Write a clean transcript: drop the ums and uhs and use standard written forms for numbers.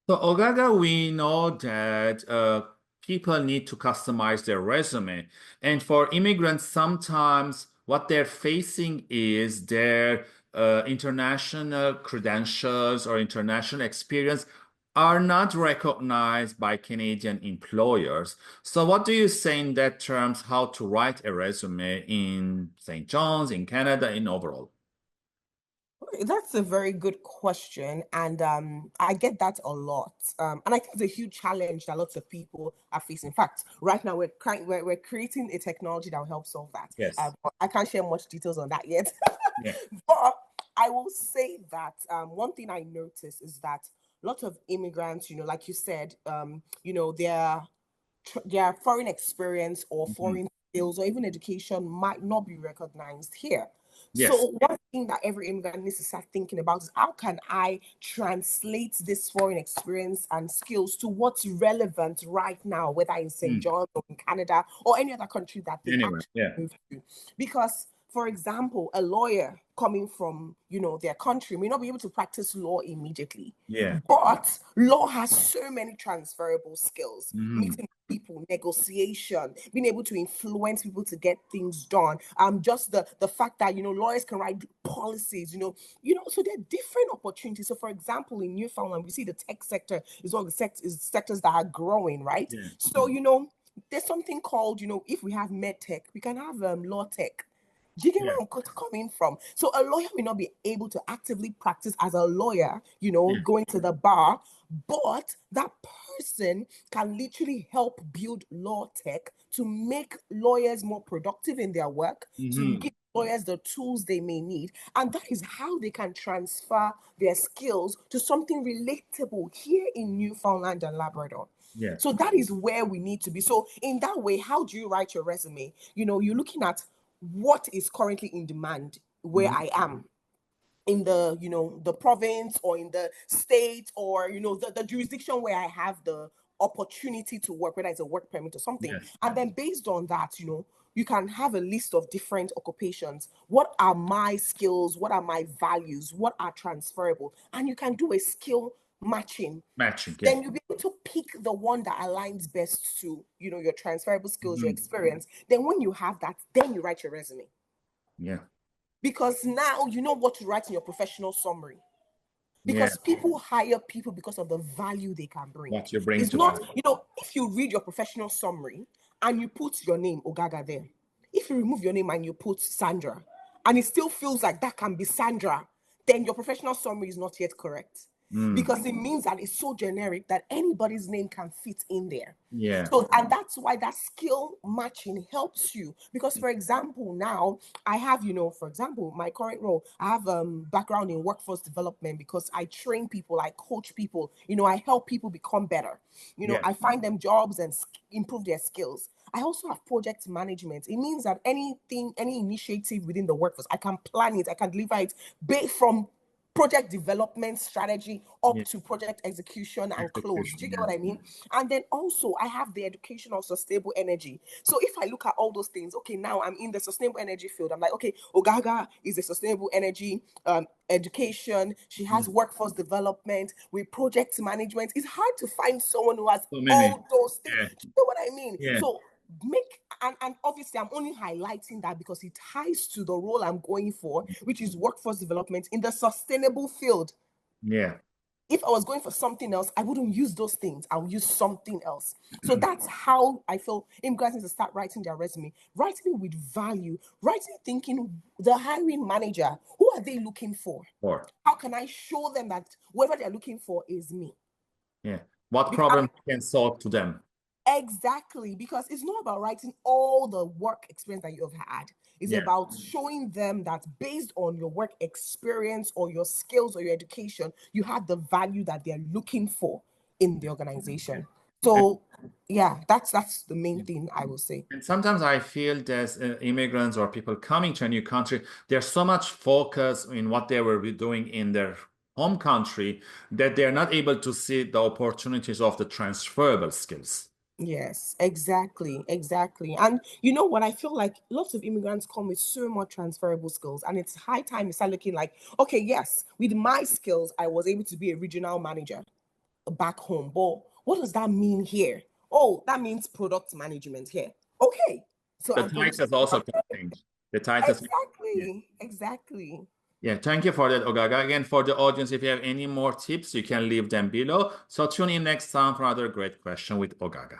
So, Ogaga, we know that people need to customize their resume. And for immigrants, sometimes what they're facing is their international credentials or international experience are not recognized by Canadian employers. So, what do you say in that terms, how to write a resume in St. John's, in Canada, in overall? That's a very good question, and I get that a lot. And I think it's a huge challenge that lots of people are facing. In fact, right now we're creating a technology that will help solve that. Yes. But I can't share much details on that yet. Yeah. But I will say that one thing I notice is that lots of immigrants, like you said, their foreign experience or Mhm. foreign skills or even education might not be recognized here. Yes. So one thing that every immigrant needs to start thinking about is how can I translate this foreign experience and skills to what's relevant right now, whether in St. Mm. John or in Canada or any other country that they've Anyway, actually yeah. moved to. Because for example, a lawyer coming from, their country may not be able to practice law immediately. Yeah. But law has so many transferable skills, Mhm. meeting people, negotiation, being able to influence people to get things done. Just the fact that lawyers can write policies, so there are different opportunities. So for example, in Newfoundland, we see the tech sector is one of the sectors that are growing, right? Yeah. So there's something called, if we have med tech, we can have law tech. Do you get Yeah. where I'm coming from? So a lawyer may not be able to actively practice as a lawyer, Yeah. going to the bar, but that person can literally help build law tech to make lawyers more productive in their work, to Mhm. give lawyers the tools they may need. And that is how they can transfer their skills to something relatable here in Newfoundland and Labrador. Yeah. So that is where we need to be. So in that way, how do you write your resume? You're looking at what is currently in demand where Mhm. I am in the the province or in the state or the jurisdiction where I have the opportunity to work, whether it's a work permit or something. Yes. And then based on that, you can have a list of different occupations. What are my skills? What are my values? What are transferable? And you can do a skill matching. Matching. Yeah. Then you'll be able to pick the one that aligns best to your transferable skills, your Mhm. experience. Then when you have that, then you write your resume, Yeah. because now you know what to write in your professional summary, Yeah. because people hire people because of the value they can bring. What you bring It's to not, us. if you read your professional summary and you put your name Ogaga there, if you remove your name and you put Sandra, and it still feels like that can be Sandra, then your professional summary is not yet correct, Mm. because it means that it's so generic that anybody's name can fit in there. Yeah. So, and that's why that skill matching helps you. Because, for example, now I have, for example, my current role, I have background in workforce development because I train people, I coach people, I help people become better. Yeah. I find them jobs and improve their skills. I also have project management. It means that anything, any initiative within the workforce, I can plan it, I can deliver it based from project development strategy Yeah. up to project execution and close. Do Execution. you get Yeah. what I mean? And then also I have the education of sustainable energy. So if I look at all those things, okay, now I'm in the sustainable energy field. I'm like, okay, Ogaga is a sustainable energy education. She has Mm. workforce development with project management. It's hard to find someone who has So many. all those things. Yeah. Do you know what I mean? Yeah. So make and obviously I'm only highlighting that because it ties to the role I'm going for, which is workforce development in the sustainable field. Yeah. If I was going for something else, I wouldn't use those things. I would use something else. So that's how I feel immigrants need to start writing their resume, writing it with value, writing thinking the hiring manager, who are they looking for? Or How can I show them that whoever they're looking for is me? yeah. What Because problem can solve to them? exactly, because it's not about writing all the work experience that you have had. It's Yeah. about showing them that based on your work experience or your skills or your education, you have the value that they're looking for in the Yeah. organization. And, So, yeah, that's the main yeah. thing I will say. And sometimes I feel that immigrants or people coming to a new country, there's so much focus in what they were doing in their home country that they're not able to see the opportunities of the transferable skills. Yes, exactly, exactly. And you know what? I feel like lots of immigrants come with so much transferable skills, and it's high time you start looking like, okay, yes, with my skills, I was able to be a regional manager. back home, but what does that mean here? Oh, that means product management here. Okay, so The I'm going to titles also can change. The titles. Yeah. exactly. Yeah, thank you for that, Ogaga. Again, for the audience, if you have any more tips, you can leave them below. So tune in next time for another great question with Ogaga.